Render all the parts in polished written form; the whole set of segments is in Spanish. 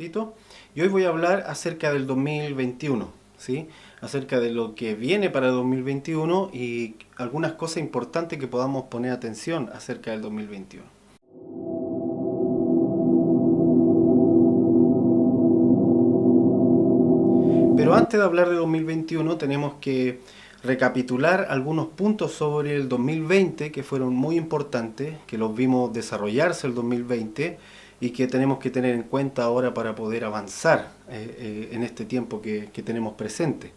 cortito y hoy voy a hablar acerca del 2021, ¿sí? Acerca de lo que viene para el 2021 y algunas cosas importantes que podamos poner atención acerca del 2021. Pero antes de hablar de 2021 tenemos que recapitular algunos puntos sobre el 2020 que fueron muy importantes, que los vimos desarrollarse el 2020 y que tenemos que tener en cuenta ahora para poder avanzar en este tiempo que tenemos presente.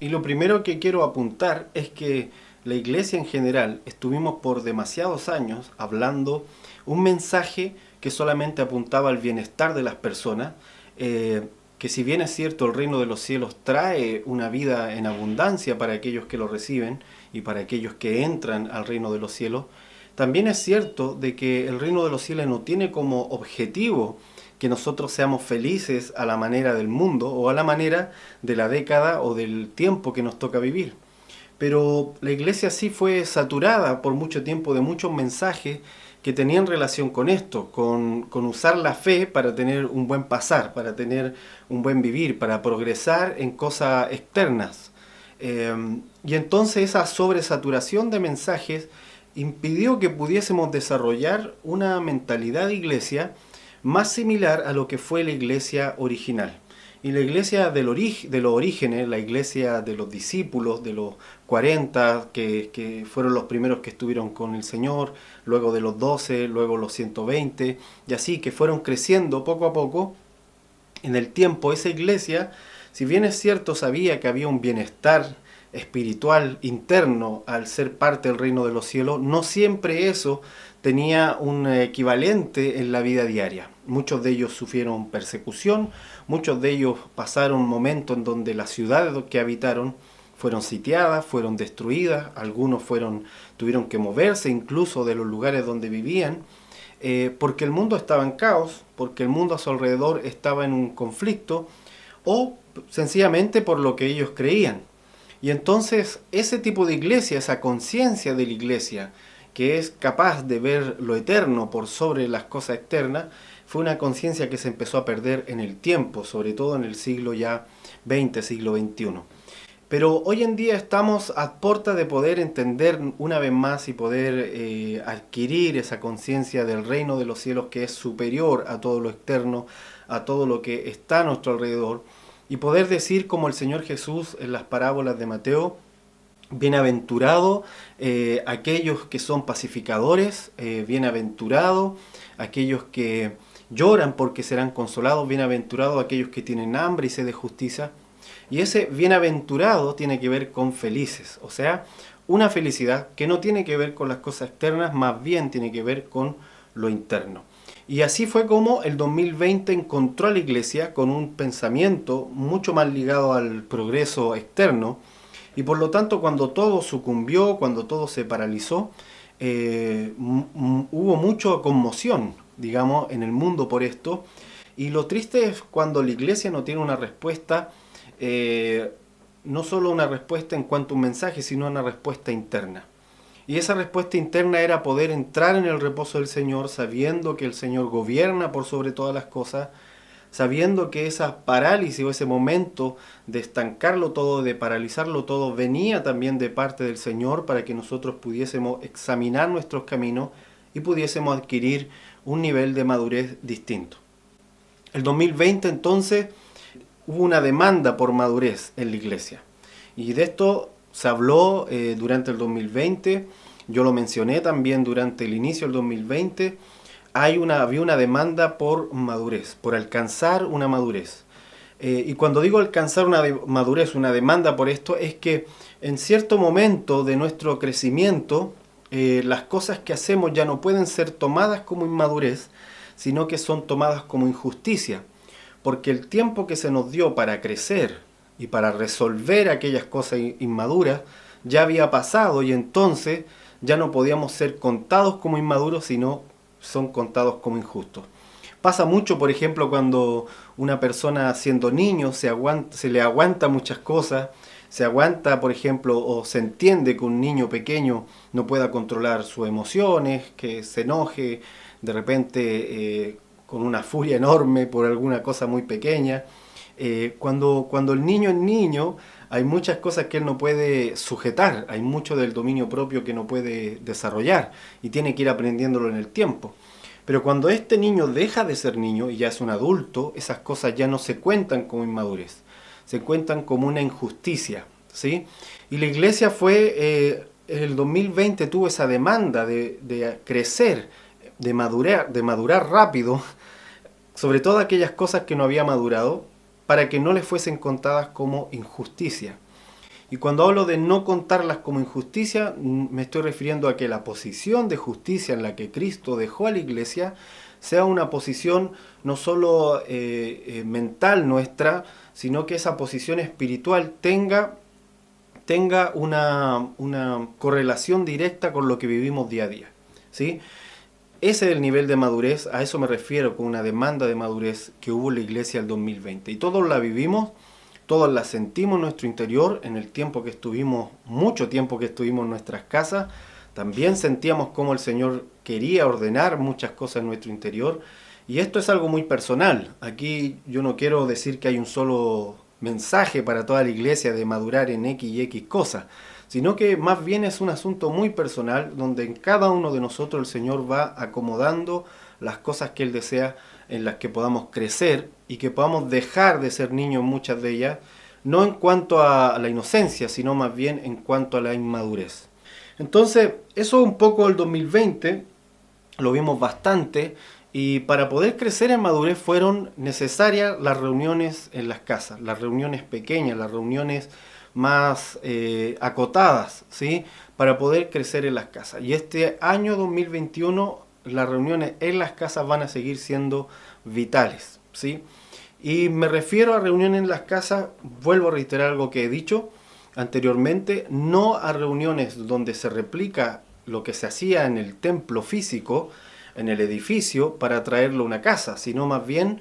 Y lo primero que quiero apuntar es que la iglesia en general estuvimos por demasiados años hablando un mensaje que solamente apuntaba al bienestar de las personas, que si bien es cierto el reino de los cielos trae una vida en abundancia para aquellos que lo reciben y para aquellos que entran al reino de los cielos, también es cierto de que el reino de los cielos no tiene como objetivo que nosotros seamos felices a la manera del mundo o a la manera de la década o del tiempo que nos toca vivir. Pero la iglesia sí fue saturada por mucho tiempo de muchos mensajes que tenían relación con esto, con usar la fe para tener un buen pasar, para tener un buen vivir, para progresar en cosas externas. Y entonces esa sobresaturación de mensajes impidió que pudiésemos desarrollar una mentalidad de iglesia más similar a lo que fue la iglesia original. Y la iglesia de los orígenes, la iglesia de los discípulos, de los 40, que fueron los primeros que estuvieron con el Señor, luego de los 12, luego los 120, y así que fueron creciendo poco a poco en el tiempo. Esa iglesia, si bien es cierto, sabía que había un bienestar espiritual interno al ser parte del reino de los cielos, no siempre eso tenía un equivalente en la vida diaria. Muchos de ellos sufrieron persecución, muchos de ellos pasaron momentos en donde las ciudades que habitaron fueron sitiadas, fueron destruidas, algunos tuvieron que moverse incluso de los lugares donde vivían, porque el mundo estaba en caos, porque el mundo a su alrededor estaba en un conflicto, o sencillamente por lo que ellos creían. Y entonces ese tipo de iglesia, esa conciencia de la iglesia, que es capaz de ver lo eterno por sobre las cosas externas, fue una conciencia que se empezó a perder en el tiempo, sobre todo en el siglo ya XX, siglo XXI. Pero hoy en día estamos a puerta de poder entender una vez más y poder adquirir esa conciencia del reino de los cielos que es superior a todo lo externo, a todo lo que está a nuestro alrededor, y poder decir como el Señor Jesús en las parábolas de Mateo: bienaventurado aquellos que son pacificadores, bienaventurado aquellos que lloran porque serán consolados, bienaventurado aquellos que tienen hambre y sed de justicia. Y ese bienaventurado tiene que ver con felices, o sea, una felicidad que no tiene que ver con las cosas externas, más bien tiene que ver con lo interno. Y así fue como el 2020 encontró a la iglesia con un pensamiento mucho más ligado al progreso externo, y por lo tanto cuando todo sucumbió, cuando todo se paralizó, hubo mucha conmoción, digamos, en el mundo por esto. Y lo triste es cuando la iglesia no tiene una respuesta, no solo una respuesta en cuanto a un mensaje, sino una respuesta interna. Y esa respuesta interna era poder entrar en el reposo del Señor, sabiendo que el Señor gobierna por sobre todas las cosas, sabiendo que esa parálisis o ese momento de estancarlo todo, de paralizarlo todo, venía también de parte del Señor para que nosotros pudiésemos examinar nuestros caminos y pudiésemos adquirir un nivel de madurez distinto. El 2020 entonces hubo una demanda por madurez en la iglesia, y de esto se habló durante el 2020, yo lo mencioné también durante el inicio del 2020. Había una demanda por madurez, por alcanzar una madurez. Y cuando digo alcanzar una madurez, una demanda por esto, es que en cierto momento de nuestro crecimiento, las cosas que hacemos ya no pueden ser tomadas como inmadurez, sino que son tomadas como injusticia. Porque el tiempo que se nos dio para crecer y para resolver aquellas cosas inmaduras ya había pasado, y entonces ya no podíamos ser contados como inmaduros, sino son contados como injustos. Pasa mucho, por ejemplo, cuando una persona siendo niño se le aguanta muchas cosas, se aguanta, por ejemplo, o se entiende que un niño pequeño no pueda controlar sus emociones, que se enoje de repente con una furia enorme por alguna cosa muy pequeña. Cuando el niño es niño, hay muchas cosas que él no puede sujetar, hay mucho del dominio propio que no puede desarrollar y tiene que ir aprendiéndolo en el tiempo. Pero cuando este niño deja de ser niño y ya es un adulto, esas cosas ya no se cuentan como inmadurez, se cuentan como una injusticia, ¿sí? Y la iglesia el 2020 tuvo esa demanda de crecer, de madurar rápido, sobre todo aquellas cosas que no había madurado, para que no le fuesen contadas como injusticia. Y cuando hablo de no contarlas como injusticia, me estoy refiriendo a que la posición de justicia en la que Cristo dejó a la iglesia sea una posición no solo mental nuestra, sino que esa posición espiritual tenga una correlación directa con lo que vivimos día a día, ¿sí? Ese es el nivel de madurez, a eso me refiero con una demanda de madurez que hubo en la iglesia el 2020. Y todos la vivimos, todos la sentimos en nuestro interior, en el tiempo que estuvimos, mucho tiempo que estuvimos en nuestras casas. También sentíamos cómo el Señor quería ordenar muchas cosas en nuestro interior. Y esto es algo muy personal. Aquí yo no quiero decir que hay un solo mensaje para toda la iglesia de madurar en X y X cosas, sino que más bien es un asunto muy personal donde en cada uno de nosotros el Señor va acomodando las cosas que Él desea en las que podamos crecer y que podamos dejar de ser niños muchas de ellas, no en cuanto a la inocencia, sino más bien en cuanto a la inmadurez. Entonces, eso un poco el 2020, lo vimos bastante, y para poder crecer en madurez fueron necesarias las reuniones en las casas, las reuniones pequeñas, las reuniones más acotadas, ¿sí? Para poder crecer en las casas. Y este año 2021 las reuniones en las casas van a seguir siendo vitales, ¿sí? Y me refiero a reuniones en las casas, vuelvo a reiterar algo que he dicho anteriormente, no a reuniones donde se replica lo que se hacía en el templo físico, en el edificio, para traerlo a una casa, sino más bien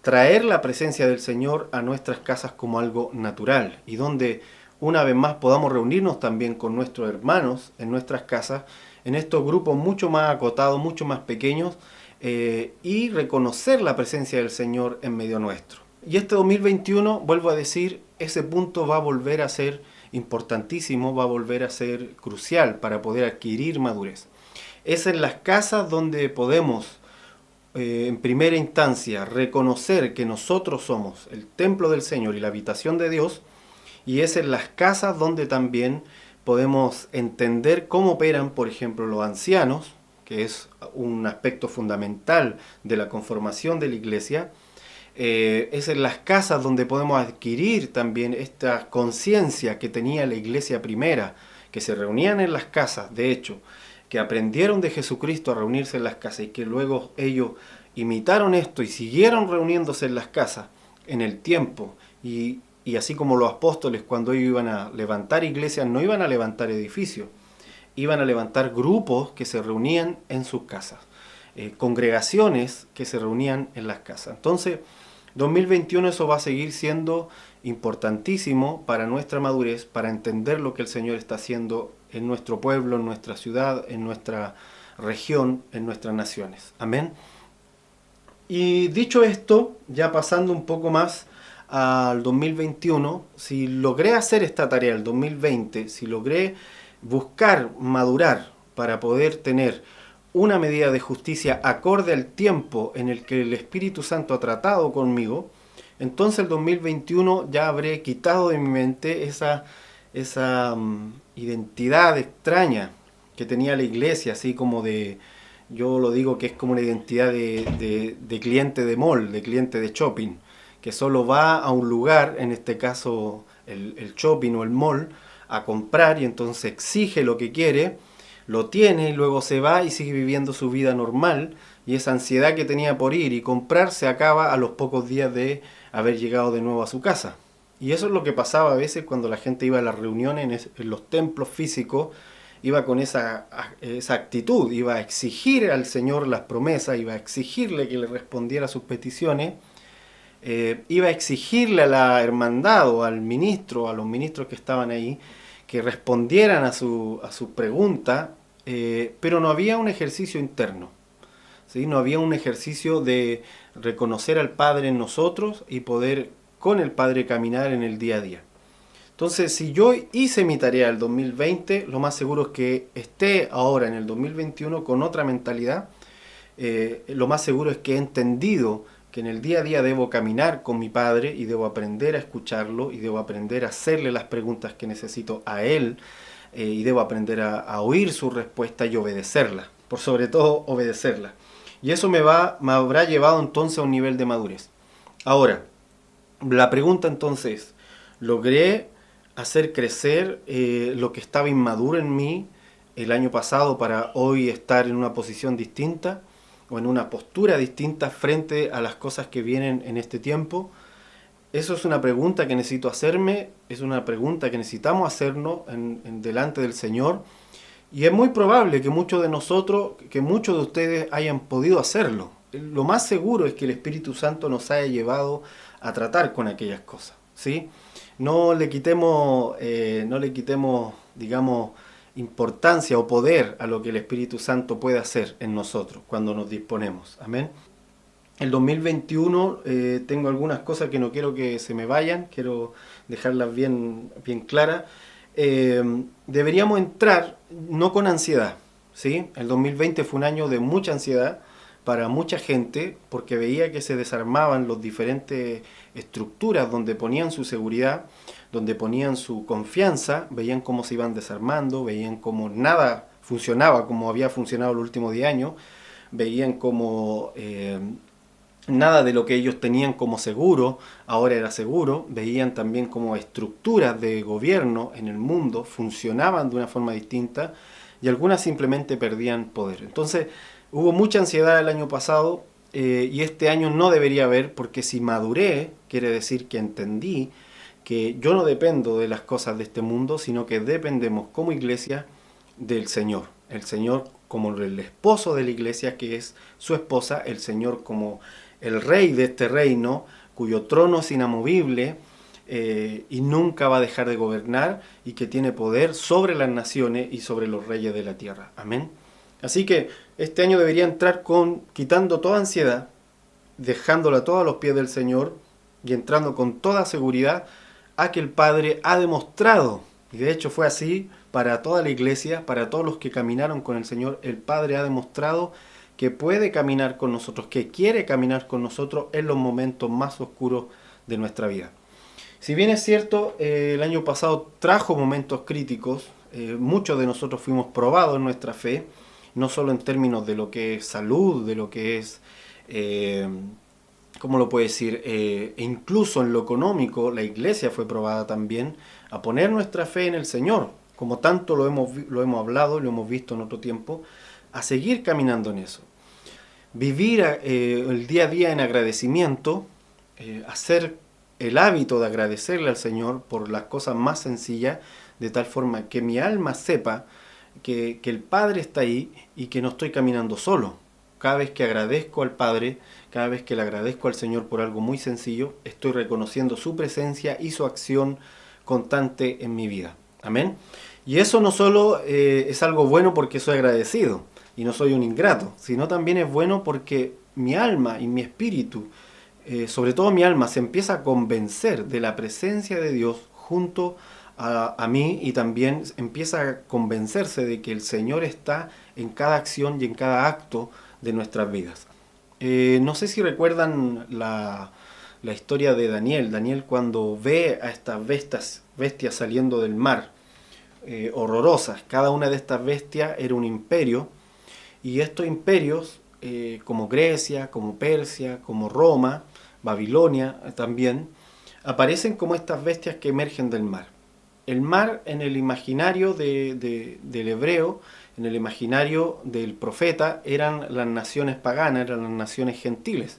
traer la presencia del Señor a nuestras casas como algo natural y donde una vez más podamos reunirnos también con nuestros hermanos en nuestras casas, en estos grupos mucho más acotados, mucho más pequeños, y reconocer la presencia del Señor en medio nuestro. Y este 2021, vuelvo a decir, ese punto va a volver a ser importantísimo, va a volver a ser crucial para poder adquirir madurez. Es en las casas donde podemos en primera instancia reconocer que nosotros somos el templo del Señor y la habitación de Dios, y es en las casas donde también podemos entender cómo operan, por ejemplo, los ancianos, que es un aspecto fundamental de la conformación de la iglesia. Es en las casas donde podemos adquirir también esta conciencia que tenía la iglesia primera, que se reunían en las casas, de hecho, que aprendieron de Jesucristo a reunirse en las casas y que luego ellos imitaron esto y siguieron reuniéndose en las casas en el tiempo. Y así como los apóstoles, cuando ellos iban a levantar iglesias, no iban a levantar edificios, iban a levantar grupos que se reunían en sus casas, congregaciones que se reunían en las casas. Entonces, 2021 eso va a seguir siendo importantísimo para nuestra madurez, para entender lo que el Señor está haciendo en nuestro pueblo, en nuestra ciudad, en nuestra región, en nuestras naciones. Amén. Y dicho esto, ya pasando un poco más al 2021, si logré hacer esta tarea el 2020, si logré buscar madurar para poder tener una medida de justicia acorde al tiempo en el que el Espíritu Santo ha tratado conmigo, entonces el 2021 ya habré quitado de mi mente esa identidad extraña que tenía la iglesia, así como yo lo digo que es como una identidad de cliente de mall, de cliente de shopping, que solo va a un lugar, en este caso el shopping o el mall, a comprar y entonces exige lo que quiere, lo tiene y luego se va y sigue viviendo su vida normal, y esa ansiedad que tenía por ir y comprar se acaba a los pocos días de haber llegado de nuevo a su casa. Y eso es lo que pasaba a veces cuando la gente iba a las reuniones en los templos físicos, iba con esa actitud, iba a exigir al Señor las promesas, iba a exigirle que le respondiera a sus peticiones, iba a exigirle a la hermandad o al ministro, a los ministros que estaban ahí, que respondieran a su pregunta, pero no había un ejercicio interno, ¿sí? No había un ejercicio de reconocer al Padre en nosotros y poder con el Padre caminar en el día a día. Entonces, si yo hice mi tarea el 2020, lo más seguro es que esté ahora en el 2021 con otra mentalidad. Lo más seguro es que he entendido que en el día a día debo caminar con mi Padre y debo aprender a escucharlo y debo aprender a hacerle las preguntas que necesito a Él y debo aprender a oír su respuesta y obedecerla, por sobre todo obedecerla. Y eso me habrá llevado entonces a un nivel de madurez. Ahora, la pregunta entonces es, ¿logré hacer crecer lo que estaba inmaduro en mí el año pasado para hoy estar en una posición distinta o en una postura distinta frente a las cosas que vienen en este tiempo? Eso es una pregunta que necesito hacerme, es una pregunta que necesitamos hacernos delante del Señor, y es muy probable que muchos de nosotros, que muchos de ustedes hayan podido hacerlo. Lo más seguro es que el Espíritu Santo nos haya llevado a tratar con aquellas cosas, ¿sí? No le quitemos, digamos, importancia o poder a lo que el Espíritu Santo puede hacer en nosotros cuando nos disponemos. Amén. El 2021 tengo algunas cosas que no quiero que se me vayan, quiero dejarlas bien, bien claras. Deberíamos entrar no con ansiedad, ¿sí? El 2020 fue un año de mucha ansiedad para mucha gente porque veía que se desarmaban las diferentes estructuras donde ponían su seguridad, donde ponían su confianza, veían cómo se iban desarmando, veían cómo nada funcionaba como había funcionado los últimos 10 años, veían cómo nada de lo que ellos tenían como seguro ahora era seguro, veían también cómo estructuras de gobierno en el mundo funcionaban de una forma distinta y algunas simplemente perdían poder. Entonces hubo mucha ansiedad el año pasado y este año no debería haber, porque si maduré, quiere decir que entendí que yo no dependo de las cosas de este mundo, sino que dependemos como iglesia del Señor. El Señor como el esposo de la iglesia, que es su esposa, el Señor como el rey de este reino, cuyo trono es inamovible y nunca va a dejar de gobernar y que tiene poder sobre las naciones y sobre los reyes de la tierra. Amén. Así que este año debería entrar quitando toda ansiedad, dejándola toda a los pies del Señor y entrando con toda seguridad a que el Padre ha demostrado, y de hecho fue así para toda la iglesia, para todos los que caminaron con el Señor, el Padre ha demostrado que puede caminar con nosotros, que quiere caminar con nosotros en los momentos más oscuros de nuestra vida. Si bien es cierto, el año pasado trajo momentos críticos, muchos de nosotros fuimos probados en nuestra fe, no solo en términos de lo que es salud, de lo que es, ¿cómo lo puedo decir? Incluso en lo económico, la iglesia fue probada también a poner nuestra fe en el Señor, como tanto lo hemos hablado, lo hemos visto en otro tiempo, a seguir caminando en eso. Vivir el día a día en agradecimiento, hacer el hábito de agradecerle al Señor por las cosas más sencillas, de tal forma que mi alma sepa que el Padre está ahí y que no estoy caminando solo. Cada vez que agradezco al Padre, cada vez que le agradezco al Señor por algo muy sencillo, estoy reconociendo su presencia y su acción constante en mi vida. Amén. Y eso no solo es algo bueno porque soy agradecido y no soy un ingrato, sino también es bueno porque mi alma y mi espíritu, sobre todo mi alma, se empieza a convencer de la presencia de Dios junto a mí, y también empieza a convencerse de que el Señor está en cada acción y en cada acto de nuestras vidas. No sé si recuerdan la historia de Daniel. Daniel, cuando ve a estas bestias saliendo del mar, horrorosas, cada una de estas bestias era un imperio, y estos imperios, como Grecia, como Persia, como Roma, Babilonia también, aparecen como estas bestias que emergen del mar. El mar, en el imaginario del hebreo, en el imaginario del profeta, eran las naciones paganas, eran las naciones gentiles.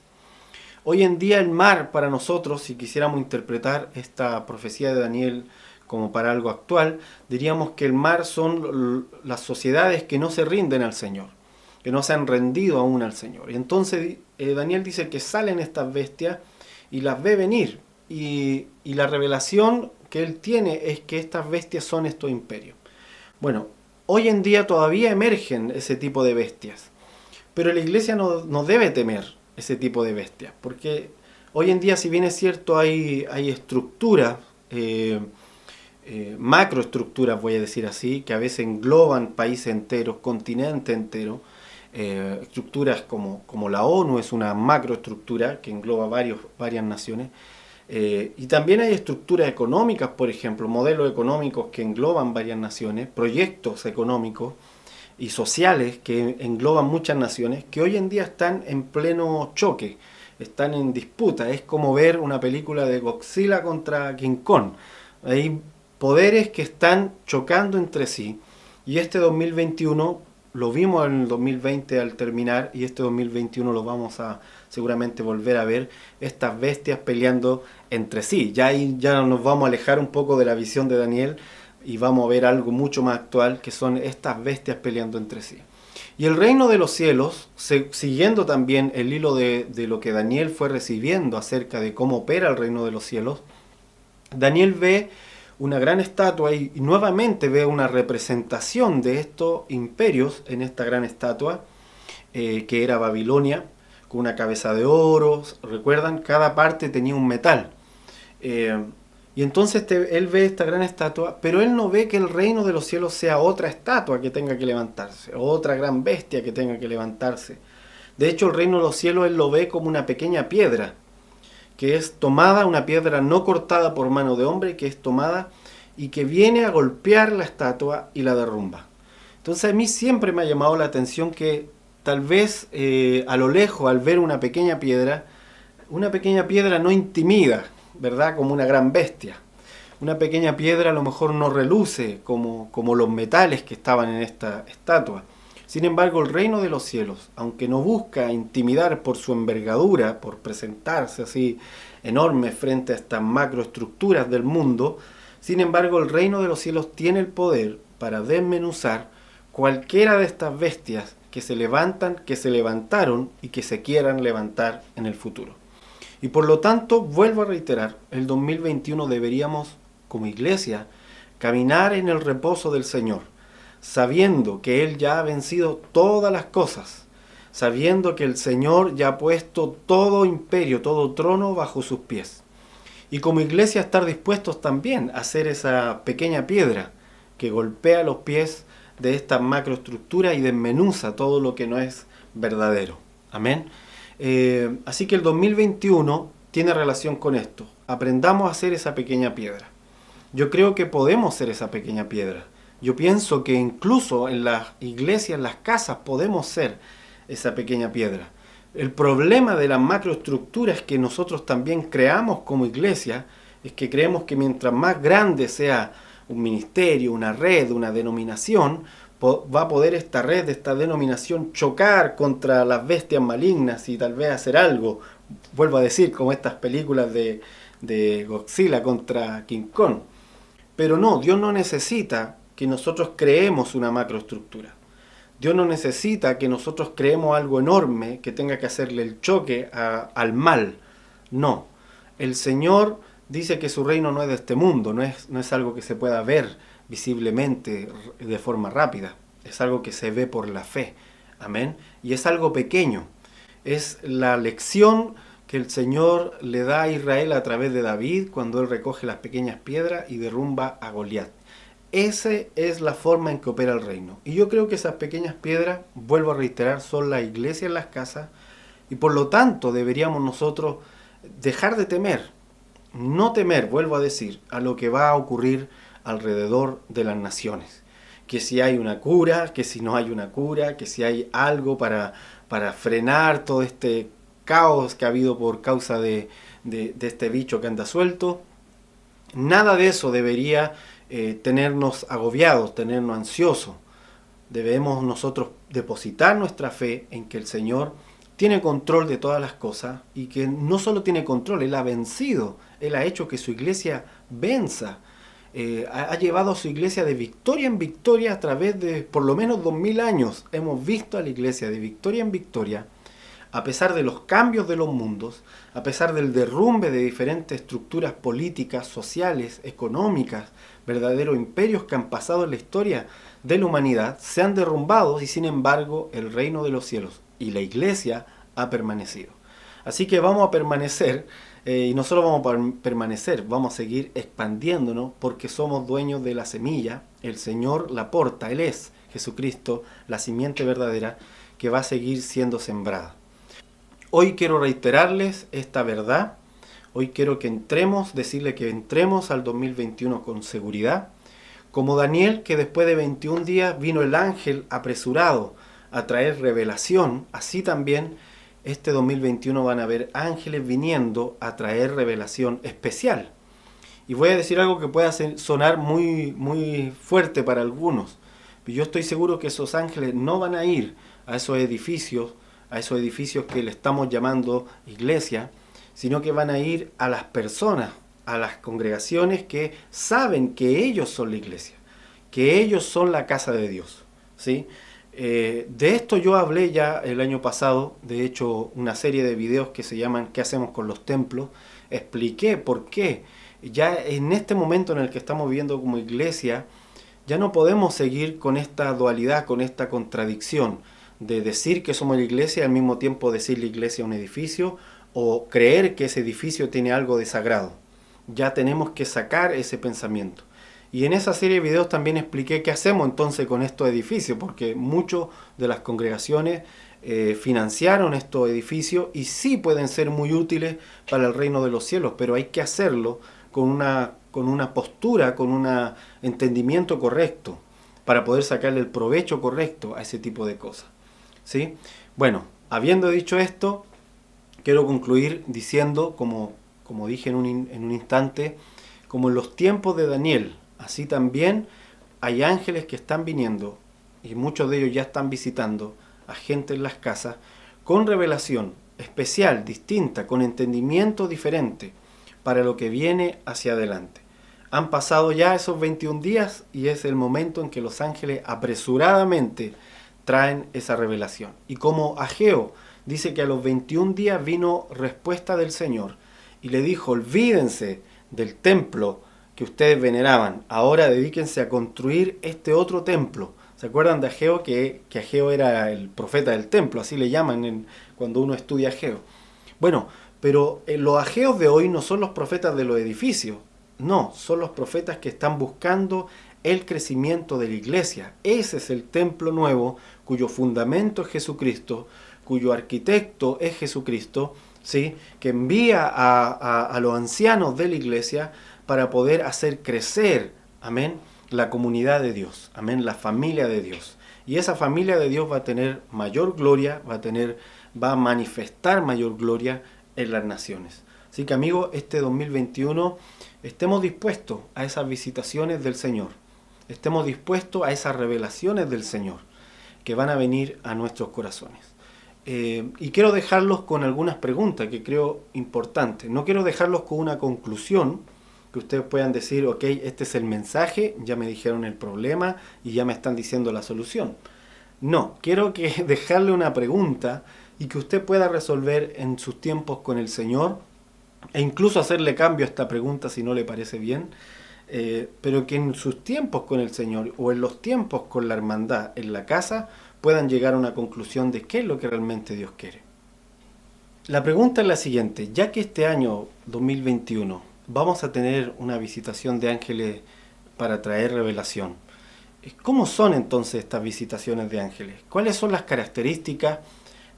Hoy en día el mar, para nosotros, si quisiéramos interpretar esta profecía de Daniel como para algo actual, diríamos que el mar son las sociedades que no se rinden al Señor, que no se han rendido aún al Señor. Y entonces Daniel dice que salen estas bestias y las ve venir. Y la revelación que él tiene es que estas bestias son estos imperios. Bueno, hoy en día todavía emergen ese tipo de bestias, Pero la iglesia no debe temer ese tipo de bestias, porque hoy en día, si bien es cierto, hay estructuras, macroestructuras, voy a decir así, que a veces engloban países enteros, continentes enteros, estructuras como la ONU es una macroestructura que engloba varias naciones, y también hay estructuras económicas, por ejemplo, modelos económicos que engloban varias naciones, proyectos económicos y sociales que engloban muchas naciones, que hoy en día están en pleno choque, están en disputa. Es como ver una película de Godzilla contra King Kong. Hay poderes que están chocando entre sí, y este 2021 lo vimos en el 2020 al terminar, y este 2021 lo vamos a seguramente volver a ver, estas bestias peleando entre sí. Ya nos vamos a alejar un poco de la visión de Daniel y vamos a ver algo mucho más actual, que son estas bestias peleando entre sí. Y el reino de los cielos, siguiendo también el hilo de lo que Daniel fue recibiendo acerca de cómo opera el reino de los cielos, Daniel ve una gran estatua y nuevamente ve una representación de estos imperios en esta gran estatua, que era Babilonia, con una cabeza de oro. ¿Recuerdan? Cada parte tenía un metal. Y entonces él ve esta gran estatua, pero él no ve que el reino de los cielos sea otra estatua que tenga que levantarse, otra gran bestia que tenga que levantarse. De hecho, el reino de los cielos él lo ve como una pequeña piedra, que es tomada, una piedra no cortada por mano de hombre, que es tomada y que viene a golpear la estatua y la derrumba. Entonces a mí siempre me ha llamado la atención que tal vez a lo lejos, al ver una pequeña piedra no intimida, ¿verdad? Como una gran bestia. Una pequeña piedra a lo mejor no reluce como los metales que estaban en esta estatua. Sin embargo, el reino de los cielos, aunque no busca intimidar por su envergadura, por presentarse así enorme frente a estas macroestructuras del mundo, sin embargo, el reino de los cielos tiene el poder para desmenuzar cualquiera de estas bestias que se levantan, que se levantaron y que se quieran levantar en el futuro. Y por lo tanto, vuelvo a reiterar, el 2021 deberíamos, como iglesia, caminar en el reposo del Señor, sabiendo que Él ya ha vencido todas las cosas, sabiendo que el Señor ya ha puesto todo imperio, todo trono bajo sus pies. Y como iglesia estar dispuestos también a ser esa pequeña piedra que golpea los pies de esta macroestructura y desmenuza todo lo que no es verdadero. Amén. Así que el 2021 tiene relación con esto. Aprendamos a ser esa pequeña piedra. Yo creo que podemos ser esa pequeña piedra. Yo pienso que incluso en las iglesias, en las casas, podemos ser esa pequeña piedra. El problema de la macroestructura es que nosotros también creamos como iglesia, es que creemos que mientras más grande sea un ministerio, una red, una denominación, va a poder esta red, esta denominación chocar contra las bestias malignas y tal vez hacer algo, vuelvo a decir, como estas películas de Godzilla contra King Kong. Pero no, Dios no necesita que nosotros creemos una macroestructura. Dios no necesita que nosotros creemos algo enorme que tenga que hacerle el choque al mal. No, el Señor dice que su reino no es de este mundo, no es algo que se pueda ver visiblemente de forma rápida, es algo que se ve por la fe. Amén. Y es algo pequeño, es la lección que el Señor le da a Israel a través de David cuando él recoge las pequeñas piedras y derrumba a Goliat. Esa es la forma en que opera el reino. Y yo creo que esas pequeñas piedras, vuelvo a reiterar, son la iglesia en las casas, y por lo tanto deberíamos nosotros dejar de temer, no temer, vuelvo a decir, a lo que va a ocurrir alrededor de las naciones. Que si hay una cura, que si no hay una cura, que si hay algo para frenar todo este caos que ha habido por causa de este bicho que anda suelto. Nada de eso debería tenernos agobiados, tenernos ansiosos. Debemos nosotros depositar nuestra fe en que el Señor tiene control de todas las cosas y que no solo tiene control, Él ha vencido, Él ha hecho que su iglesia venza. Ha llevado a su iglesia de victoria en victoria a través de por lo menos 2000 años. Hemos visto a la iglesia de victoria en victoria, a pesar de los cambios de los mundos, a pesar del derrumbe de diferentes estructuras políticas, sociales, económicas, verdaderos imperios que han pasado en la historia de la humanidad, se han derrumbado y sin embargo el reino de los cielos y la iglesia ha permanecido. Así que vamos a permanecer, y no solo vamos a permanecer, vamos a seguir expandiéndonos porque somos dueños de la semilla. El Señor la porta, Él es Jesucristo, la simiente verdadera que va a seguir siendo sembrada. Hoy quiero reiterarles esta verdad. Hoy quiero que decirle que entremos al 2021 con seguridad. Como Daniel, que después de 21 días vino el ángel apresurado a traer revelación, así también este 2021 van a haber ángeles viniendo a traer revelación especial. Y voy a decir algo que pueda sonar muy fuerte para algunos. Yo estoy seguro que esos ángeles no van a ir a esos edificios que le estamos llamando iglesia, sino que van a ir a las personas, a las congregaciones que saben que ellos son la iglesia, que ellos son la casa de Dios, ¿sí? De esto yo hablé ya el año pasado, de hecho una serie de videos que se llaman ¿Qué hacemos con los templos? Expliqué por qué. Ya en este momento en el que estamos viviendo como iglesia, ya no podemos seguir con esta dualidad, con esta contradicción de decir que somos la iglesia y al mismo tiempo decir la iglesia un edificio, o creer que ese edificio tiene algo de sagrado. Ya tenemos que sacar ese pensamiento. Y en esa serie de videos también expliqué qué hacemos entonces con estos edificios, porque muchas de las congregaciones financiaron estos edificios y sí pueden ser muy útiles para el reino de los cielos, pero hay que hacerlo con una postura, con un entendimiento correcto, para poder sacarle el provecho correcto a ese tipo de cosas, ¿sí? Bueno, habiendo dicho esto, quiero concluir diciendo, como dije en un instante, como en los tiempos de Daniel, así también hay ángeles que están viniendo, y muchos de ellos ya están visitando a gente en las casas, con revelación especial, distinta, con entendimiento diferente, para lo que viene hacia adelante. Han pasado ya esos 21 días y es el momento en que los ángeles apresuradamente traen esa revelación. Y como Ageo dice que a los 21 días vino respuesta del Señor y le dijo: olvídense del templo que ustedes veneraban, ahora dedíquense a construir este otro templo. ¿Se acuerdan de Ageo? Que Ageo era el profeta del templo, así le llaman cuando uno estudia Ageo. Bueno, pero los ageos de hoy no son los profetas de los edificios, no, son los profetas que están buscando el crecimiento de la iglesia. Ese es el templo nuevo, cuyo fundamento es Jesucristo, cuyo arquitecto es Jesucristo, ¿sí? Que envía a los ancianos de la iglesia para poder hacer crecer, amén, la comunidad de Dios, amén, la familia de Dios. Y esa familia de Dios va a tener mayor gloria, va a manifestar mayor gloria en las naciones. Así que, amigos, este 2021 estemos dispuestos a esas visitaciones del Señor, estemos dispuestos a esas revelaciones del Señor que van a venir a nuestros corazones. Y quiero dejarlos con algunas preguntas que creo importantes. No quiero dejarlos con una conclusión, que ustedes puedan decir: ok, este es el mensaje, ya me dijeron el problema y ya me están diciendo la solución. No, quiero dejarle una pregunta y que usted pueda resolver en sus tiempos con el Señor, e incluso hacerle cambio a esta pregunta si no le parece bien, pero que en sus tiempos con el Señor o en los tiempos con la hermandad en la casa puedan llegar a una conclusión de qué es lo que realmente Dios quiere. La pregunta es la siguiente: ya que este año 2021 vamos a tener una visitación de ángeles para traer revelación, ¿cómo son entonces estas visitaciones de ángeles? ¿Cuáles son las características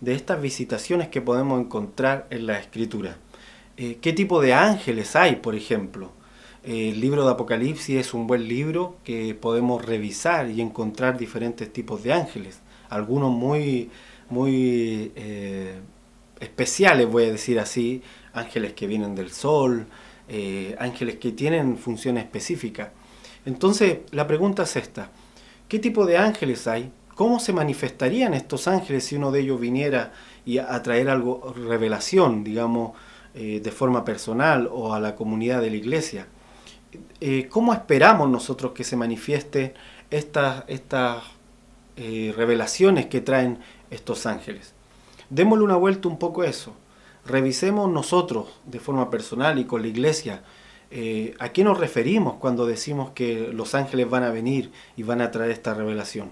de estas visitaciones que podemos encontrar en la Escritura? ¿Qué tipo de ángeles hay, por ejemplo? El libro de Apocalipsis es un buen libro que podemos revisar y encontrar diferentes tipos de ángeles. Algunos muy especiales, voy a decir así, ángeles que vienen del sol, ángeles que tienen funciones específicas. Entonces, la pregunta es esta: ¿qué tipo de ángeles hay? ¿Cómo se manifestarían estos ángeles si uno de ellos viniera y a traer algo, revelación, digamos, de forma personal o a la comunidad de la iglesia? ¿Cómo esperamos nosotros que se manifieste estas revelaciones que traen estos ángeles? Démosle una vuelta un poco a eso. Revisemos nosotros de forma personal y con la iglesia a qué nos referimos cuando decimos que los ángeles van a venir y van a traer esta revelación.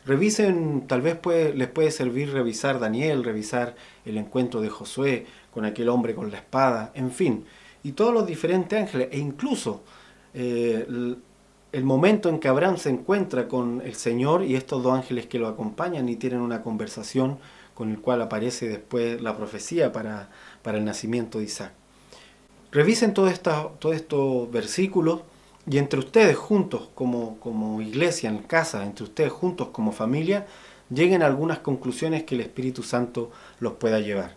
Revisen, tal vez les puede servir revisar Daniel, revisar el encuentro de Josué con aquel hombre con la espada, en fin, y todos los diferentes ángeles, e incluso el momento en que Abraham se encuentra con el Señor y estos dos ángeles que lo acompañan y tienen una conversación con el cual aparece después la profecía para el nacimiento de Isaac. Revisen todos estos versículos y entre ustedes juntos como iglesia en casa, entre ustedes juntos como familia, lleguen a algunas conclusiones que el Espíritu Santo los pueda llevar.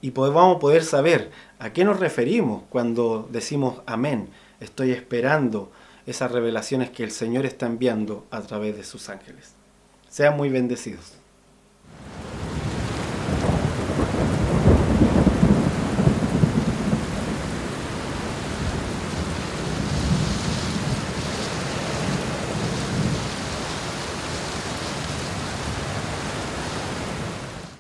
Y vamos a poder saber a qué nos referimos cuando decimos amén. Estoy esperando esas revelaciones que el Señor está enviando a través de sus ángeles. Sean muy bendecidos.